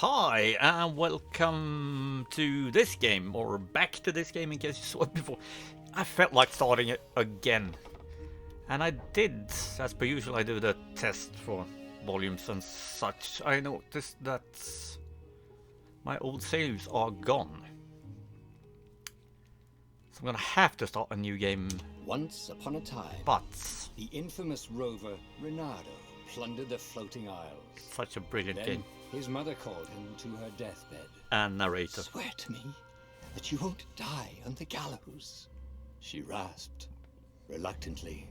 Hi, and welcome to this game, or back to this game in case you saw it before. I felt like starting it again. And I did, as per usual, I do the test for volumes and such. I noticed that my old saves are gone. So I'm gonna have to start a new game. Once upon a time, But the infamous rover Reynardo plundered the floating isles. such a brilliant Then game. his mother called him to her deathbed. And narrator. Swear to me that you won't die on the gallows. She rasped. Reluctantly,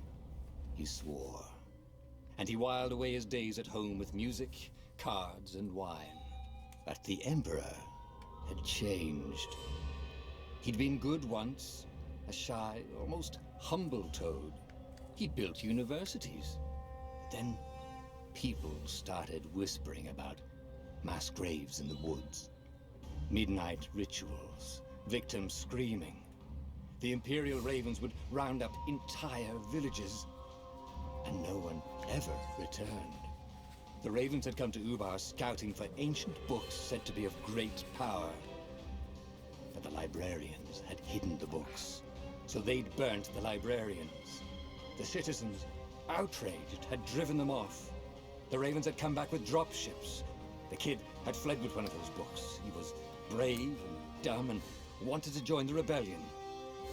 he swore. And he whiled away his days at home with music, cards, and wine. But the Emperor had changed. He'd been good once, a shy, almost humble toad. He'd built universities. Then people started whispering about mass graves in the woods, midnight rituals, victims screaming. The Imperial Ravens would round up entire villages, and no one ever returned. The Ravens had come to Ubar scouting for ancient books said to be of great power. But the librarians had hidden the books, so they'd burnt the librarians. The citizens, outraged, had driven them off. The Ravens had come back with dropships. The kid had fled with one of those books. He was brave and dumb and wanted to join the rebellion.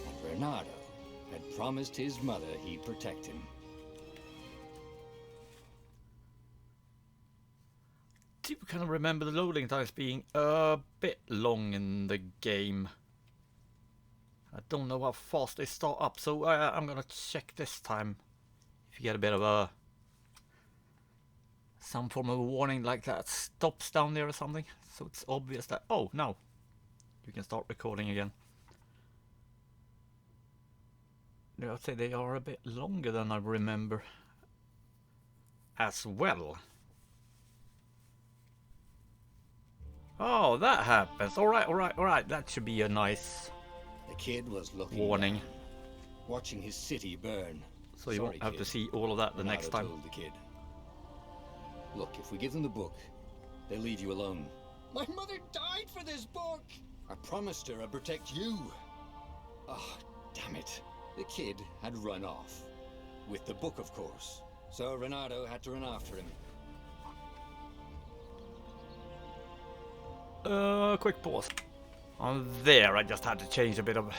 And Reynardo had promised his mother he'd protect him. Do you kind of remember the loading times being a bit long in the game? I don't know how fast they start up, so I'm gonna check this time. If you get a bit of some form of warning like that stops down there or something, so it's obvious that, oh, now you can start recording again. I'd say they are a bit longer than I remember as well. Oh, that happens. Alright. That should be a nice The kid was looking warning. down, watching his city burn. So you Sorry, won't have to kid, see all of that the next Reynardo time. told the kid. Look, if we give them the book, they'll leave you alone. My mother died for this book! I promised her I'd protect you. Oh, damn it. The kid had run off. With the book, of course. So Reynardo had to run after him. Quick pause. On there, I just had to change a bit of...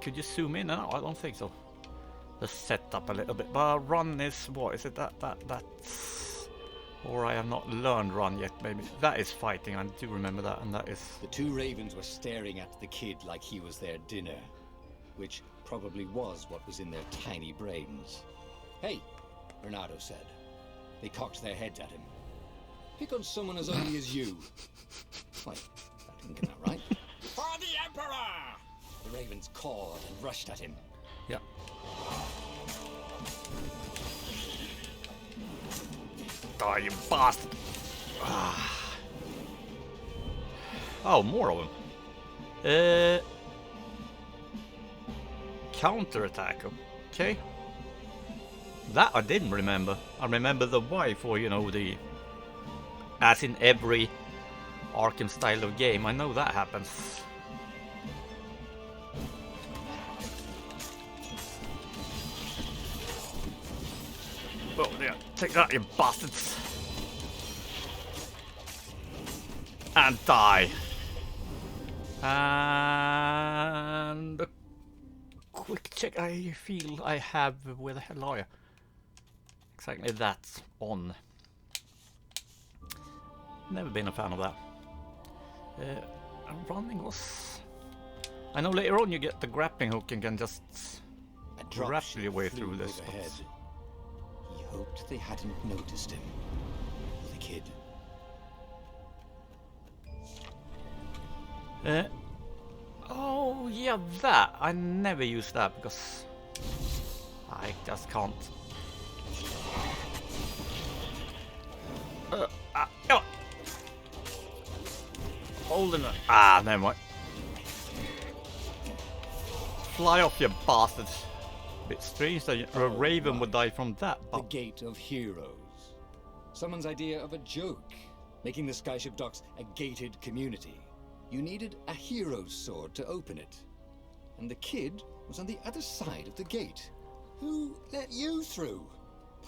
Could you zoom in? No, I don't think so. The setup a little bit. But run is... What is it? That's... Or I have not learned run yet, maybe. That is fighting, I do remember that, and that is... The two ravens were staring at the kid like he was their dinner. Which probably was what was in their tiny brains. Hey, Reynardo said. They cocked their heads at him. Pick on someone as ugly as you. Wait, that didn't get that right. For the Emperor! The ravens cawed and rushed at him. Yeah. Die, you bastard! Ah. Oh, more of them. Counterattack. Okay. That I didn't remember. I remember the wife, or you know, the... As in every Arkham style of game, I know that happens. Oh, yeah. Take that, you bastards! And die! And... a quick check I feel I have... Where the hell are you? Exactly that's on. Never been a fan of that. Running was... I know later on you get the grappling hook and can just grapple your way through this. Overhead. He hoped they hadn't noticed him. The kid. Oh yeah, that. I never use that because I just can't. Oh. Holding it. Ah, never mind. Fly off, you bastards. Bit strange that a raven would die from that. The Gate of Heroes. Someone's idea of a joke. making the Skyship Docks a gated community. You needed a hero's sword to open it. And the kid was on the other side of the gate. Who let you through?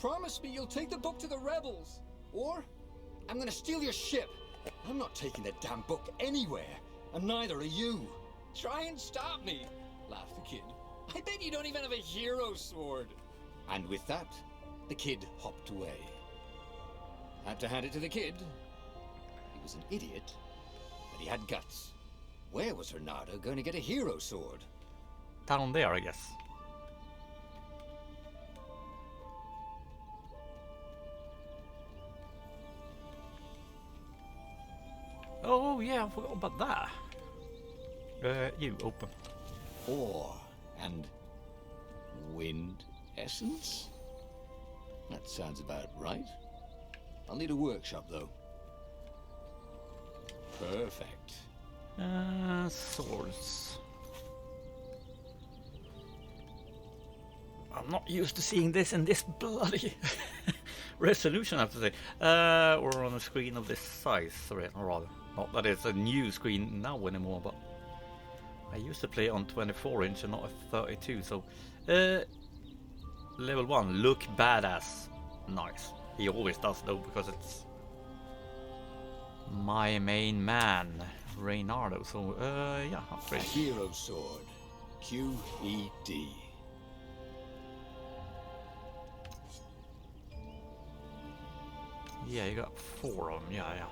Promise me you'll take the book to the rebels, or I'm gonna steal your ship. I'm not taking that damn book anywhere, and neither are you. Try and stop me, laughed the kid. I bet you don't even have a hero's sword. And with that, the kid hopped away. Had to hand it to the kid. He was an idiot, but he had guts. Where was Renata going to get a hero sword? Down there, I guess. Oh yeah, I forgot about that. You open. Ore and wind essence? That sounds about right. I'll need a workshop though. Perfect. Swords. I'm not used to seeing this in this bloody resolution, I have to say. Or on a screen of this size, rather. Not that it's a new screen now anymore, but I used to play on 24-inch and not a 32, so... level 1, look badass. Nice. He always does though, because it's my main man, Reynardo. So, yeah, A upgrade. hero sword. QED. Yeah, you got 4 of them. Yeah, yeah.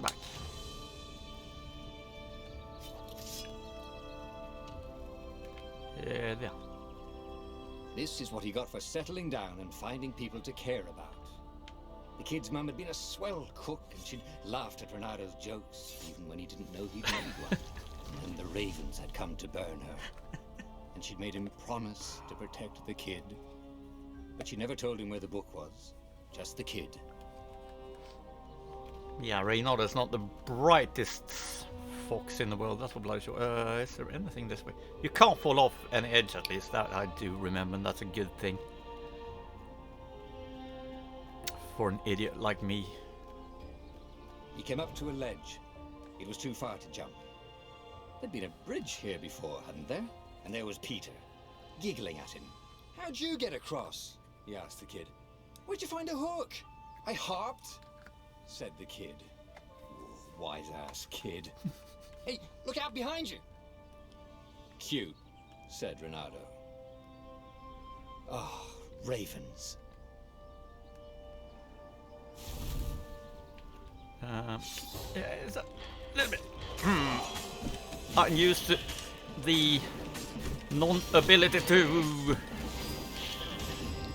Back. Yeah, there. This is what he got for settling down and finding people to care about. The kid's mum had been a swell cook, and she'd laughed at Renato's jokes, even when he didn't know he'd made one. And the ravens had come to burn her. And she'd made him promise to protect the kid. But she never told him where the book was. Just the kid. Yeah, Reynardo's not the brightest fox in the world, that's for bloody sure. Is there anything this way? You can't fall off any edge, at least. That I do remember, and that's a good thing. For an idiot like me. He came up to a ledge. It was too far to jump. There'd been a bridge here before, hadn't there? And there was Peter, giggling at him. How'd you get across? He asked the kid. Where'd you find a hook? I hopped, said the kid. Wise-ass kid. Hey, look out behind you! Cute, said Renato. Oh, ravens. Yeah, it's a little bit unused to the non-ability to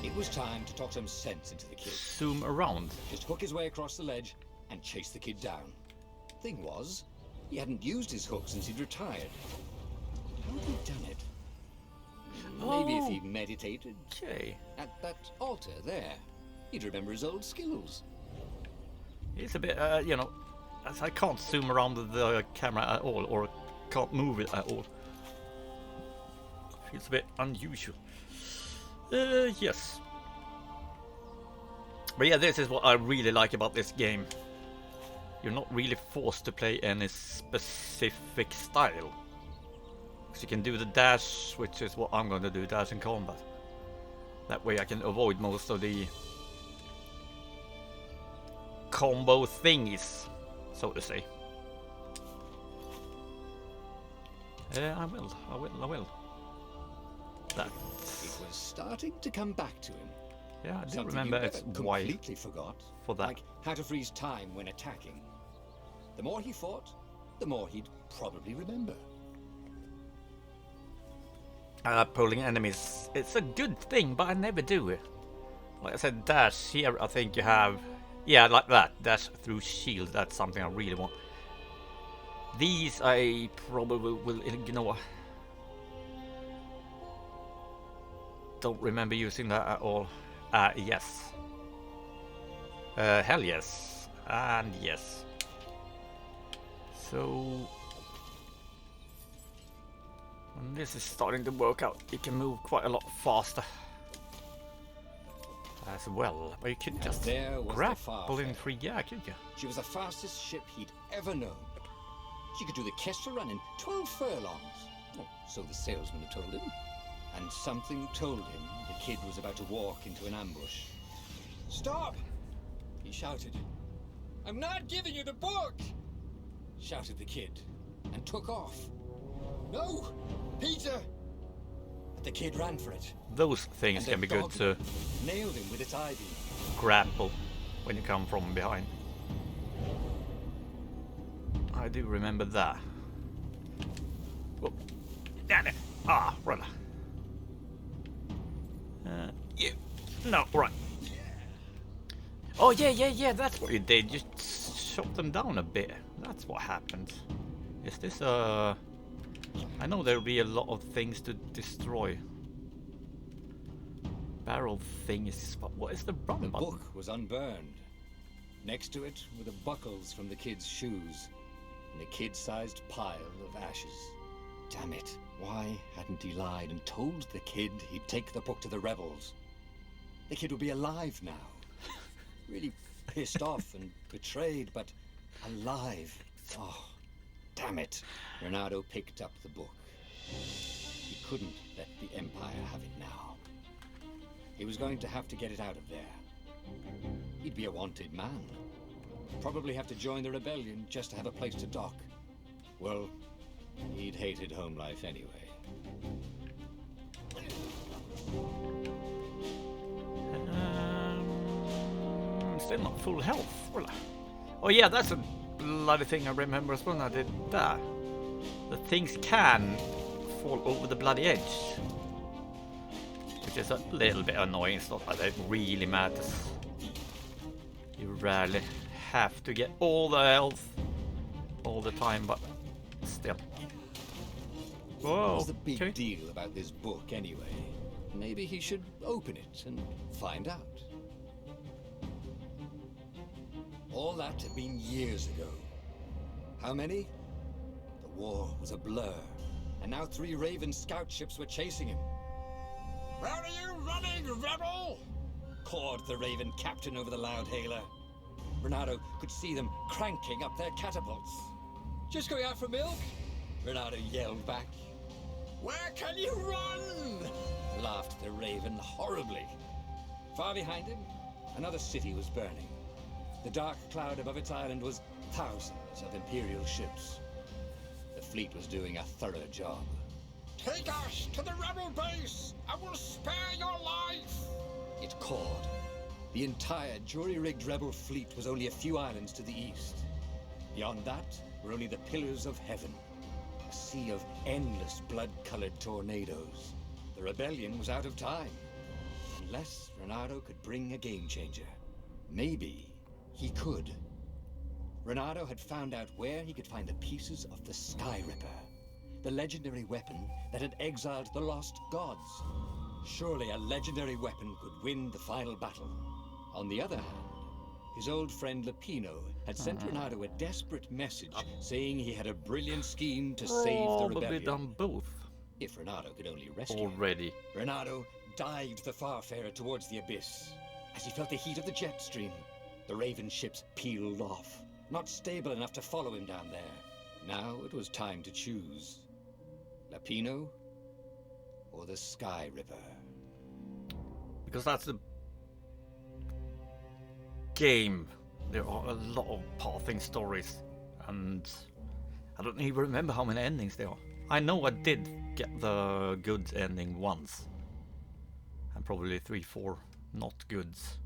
It was time to talk some sense into the kid. zoom around. Just hook his way across the ledge and chase the kid down. Thing was, he hadn't used his hook since he'd retired. How had he done it? Maybe if he meditated Okay. at that altar there, he'd remember his old skills. It's a bit, you know, as I can't zoom around the camera at all, or can't move it at all. Feels a bit unusual. Yes. But yeah, this is what I really like about this game. You're not really forced to play any specific style. Because you can do the dash, which is what I'm going to do, dash in combat. That way I can avoid most of the combo thingies, so to say. I will. That. It was starting to come back to him. Yeah, I do Something remember you it's never why completely forgot. for that. Like how to freeze time when attacking. The more he fought, the more he'd probably remember. Pulling enemies, it's a good thing, but I never do it. Like I said, dash here, I think you have, yeah, like that, dash through shield. That's something I really want. These I probably will ignore. Don't remember using that at all. Yes. Hell yes. And yes. So when this is starting to work out, it can move quite a lot faster. as well. But you could just there was the grapple in Farfair. 3, yeah, could you? She was the fastest ship he'd ever known. She could do the Kestrel run in 12 furlongs. Oh, so the salesman had told him. And something told him the kid was about to walk into an ambush. "Stop!" he shouted. "I'm not giving you the book!" shouted the kid, and took off. "No! Peter!" But the kid ran for it. Those things And can the be good dog to nailed him with its ivy. grapple when you come from behind. I do remember that. Whoa. Damn it. Ah, brother. You. No, right. Oh, yeah, that's what you did. You shot them down a bit. That's what happened. Is this a... I know there'll be a lot of things to destroy. Barrel thing is... What is the run The button? book was unburned. Next to it were the buckles from the kid's shoes, and a kid-sized pile of ashes. Damn it. Why hadn't he lied and told the kid he'd take the book to the rebels? The kid would be alive now. Really pissed off and betrayed, but alive. Oh, damn it. Renato picked up the book. He couldn't let the Empire have it now. He was going to have to get it out of there. He'd be a wanted man. Probably have to join the rebellion just to have a place to dock. Well, he'd hated home life anyway. Still not full health. Well, oh yeah, that's a bloody thing I remember as well when I did that. The things can fall over the bloody edge. Which is a little bit annoying. It's not that it really matters. You rarely have to get all the health all the time, but still. Whoa, What's the big okay. deal about this book anyway? Maybe he should open it and find out. All that had been years ago. How many? The war was a blur, and now 3 Raven scout ships were chasing him. "Where are you running, rebel?" cawed the Raven captain over the loud hailer. Renato could see them cranking up their catapults. "Just going out for milk?" Renato yelled back. "Where can you run?" laughed the Raven horribly. Far behind him, another city was burning. The dark cloud above its island was thousands of Imperial ships. The fleet was doing a thorough job. "Take us to the rebel base! I will spare your life!" it called. The entire jury-rigged rebel fleet was only a few islands to the east. Beyond that were only the pillars of heaven. A sea of endless blood-colored tornadoes. The rebellion was out of time. Unless Renato could bring a game-changer. Maybe he could. Renato had found out where he could find the pieces of the Sky Ripper, the legendary weapon that had exiled the lost gods. Surely a legendary weapon could win the final battle. On the other hand, his old friend Lapino had sent Renato a desperate message saying he had a brilliant scheme to save the Probably rebellion. done both If Renato could only rescue him. already. Renato dived the Farfarer towards the abyss. As he felt the heat of the jet stream, the Raven ships peeled off, not stable enough to follow him down there. Now it was time to choose. Lapino or the Sky Ripper? Because that's the game. There are a lot of pathing stories, and I don't even remember how many endings there are. I know I did get the good ending once, and probably 3-4 not goods.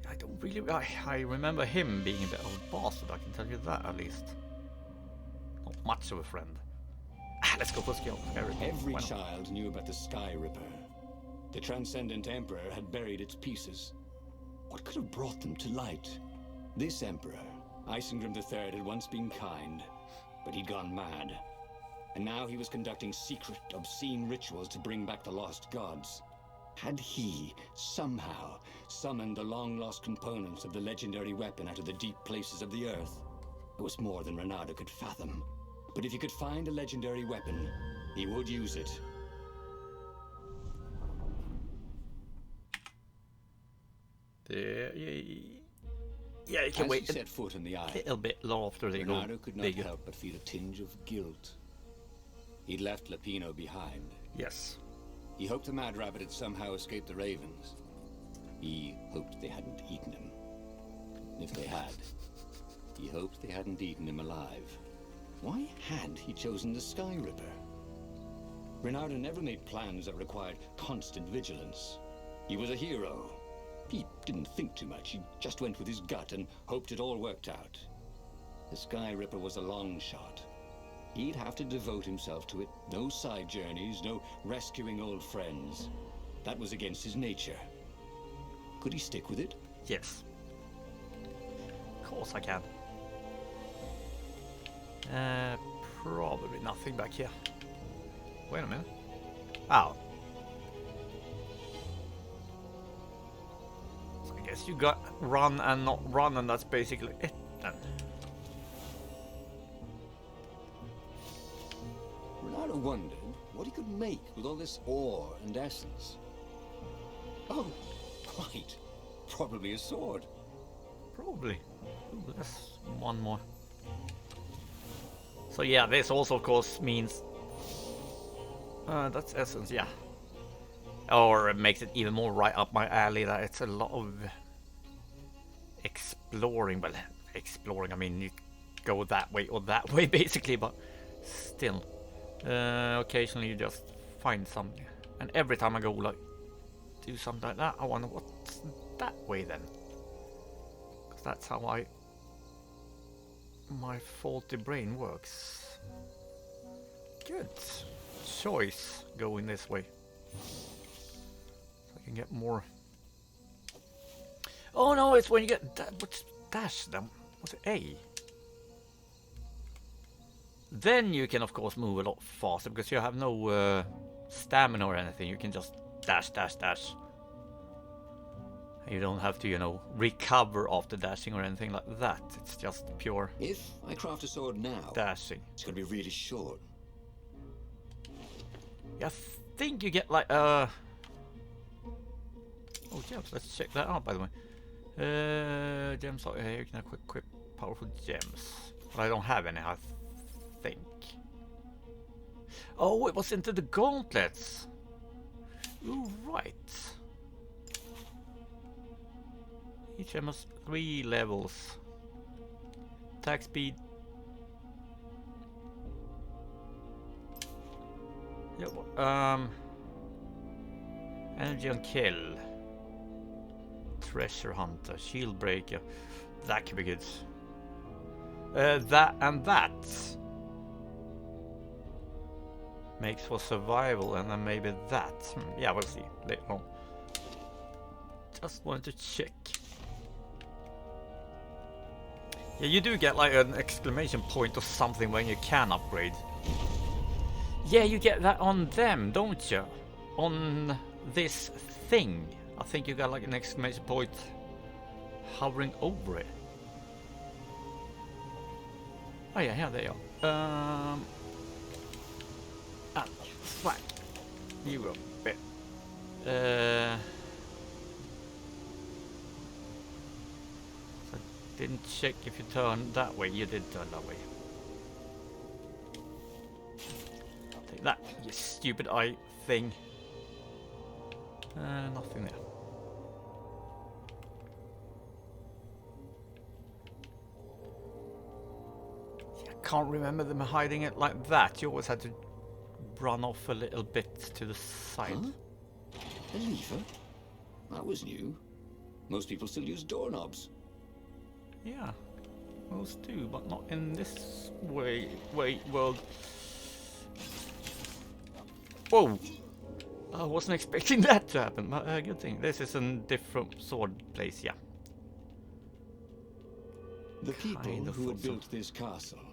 I don't really. I remember him being a bit of a bastard, I can tell you that at least. Not much of a friend. Let's go for skill. Every child knew about the Sky Ripper. The Transcendent Emperor had buried its pieces. What could have brought them to light? This Emperor, Isengrim III, had once been kind, but he'd gone mad. And now he was conducting secret, obscene rituals to bring back the lost gods. Had he, somehow, summoned the long-lost components of the legendary weapon out of the deep places of the earth? It was more than Renato could fathom. But if he could find a legendary weapon, he would use it. Yeah, you can As wait he set foot in the a eye, little bit after they go Bernardo could not bigger. help but feel a tinge of guilt. He'd left Lapino behind. Yes. He hoped the Mad Rabbit had somehow escaped the ravens. He hoped they hadn't eaten him. If they had, he hoped they hadn't eaten him alive. Why had he chosen the Sky Ripper? Bernardo never made plans that required constant vigilance. He was a hero. He didn't think too much. He just went with his gut and hoped it all worked out. The Sky Ripper was a long shot. He'd have to devote himself to it. No side journeys, no rescuing old friends. That was against his nature. Could he stick with it? Yes. Of course I can. Probably nothing back here. Wait a minute. Oh. So I guess you got run and not run, and that's basically it then. Bernardo wondered what he could make with all this ore and essence. Oh, right. Probably a sword. Probably. Ooh, that's one more. So yeah, this also of course means that's essence, yeah. Or it makes it even more right up my alley that it's a lot of exploring. Well, exploring, I mean you go that way or that way basically, but still. Occasionally you just find something. And every time I go like do something like that, I wonder what's that way then. Because that's how my faulty brain works. Good choice going this way. So I can get more. Oh no, it's when you get what's dash then? What's it? A? Then you can of course move a lot faster because you have no stamina or anything. You can just dash, dash, dash. You don't have to, you know, recover after dashing or anything like that. It's just pure If I craft a sword now, dashing. it's going to be really short. I think you get like oh gems, let's check that out by the way. Gems are here, you can equip powerful gems. But I don't have any, I think. Oh, it was into the gauntlets. Ooh, right. Each gem has 3 levels. Attack speed. Yeah, energy on kill. Treasure hunter, shield breaker. That could be good. That and that makes for survival, and then maybe that. Yeah, we'll see later on. Just wanted to check. Yeah, you do get like an exclamation point or something when you can upgrade. Yeah, you get that on them, don't you? On this thing. I think you got like an exclamation point hovering over it. Oh yeah, here they are. Ah, fuck. You go bit. So didn't check if you turn that way. You did turn that way. Take that, you stupid eye thing. Nothing there. I can't remember them hiding it like that. You always had to run off a little bit to the side. Huh? A lever? That was new. Most people still use doorknobs. Yeah, most do, but not in this world. Whoa! I wasn't expecting that to happen, but good thing. This is a different sword place, yeah. The people who had built this castle,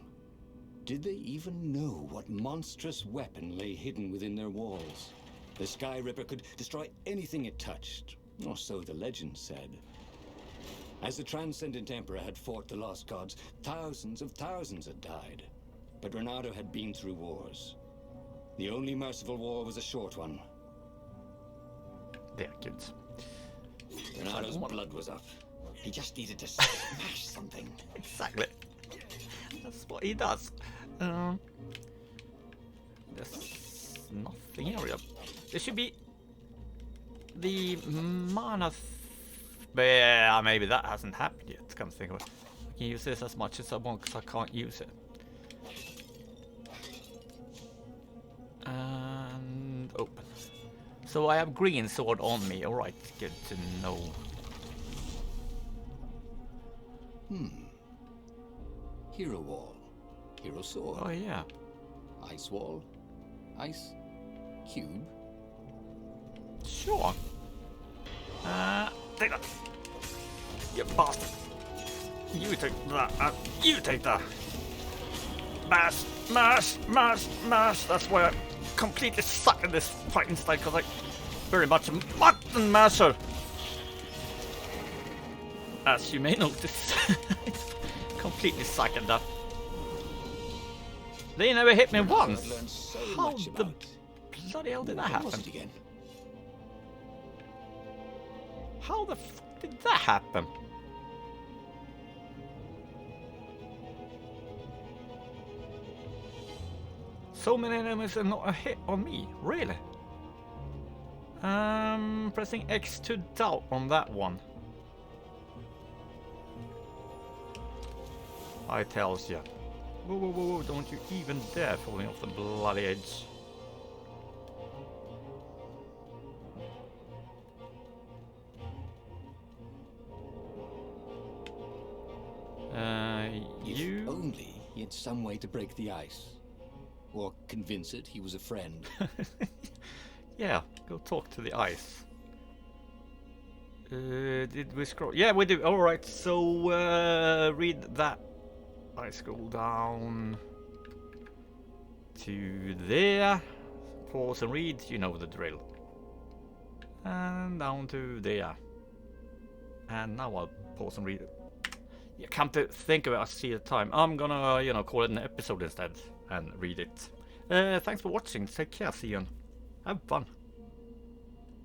did they even know what monstrous weapon lay hidden within their walls? The Sky Ripper could destroy anything it touched, or so the legend said. As the Transcendent Emperor had fought the Lost Gods, thousands of thousands had died. But Bernardo had been through wars. The only merciful war was a short one. There, good. Renaro's blood was up. He just needed to smash something. Exactly. That's what he does. There's nothing here. There should be the mana. Yeah, maybe that hasn't happened yet. Come think of it. I can use this as much as I want because I can't use it. And open. So I have green sword on me. Alright, good to know. Hero wall. Hero sword. Oh yeah. Ice wall. Ice cube. Sure. Take that. You bastard. You take that. You take that. Mash, mash, mash, mash. That's why I completely suck at this fighting style, because I very much a mutton masher. As you may notice. Completely suck at that. They never hit me once. How the bloody hell did that happen? How the f did that happen? So many enemies and not a hit on me, really? Pressing X to doubt on that one. I tells ya. Whoa, whoa, whoa, whoa, don't you even dare falling off the bloody edge. If only he had some way to break the ice. Or convince it he was a friend. Yeah, go talk to the ice. Did we scroll? Yeah, we do. Alright, so read that. I scroll down to there. Pause and read, you know the drill. And down to there. And now I'll pause and read it. Yeah, come to think of it, I see the time. I'm gonna, you know, call it an episode instead and read it. Thanks for watching. Take care. See you. And have fun.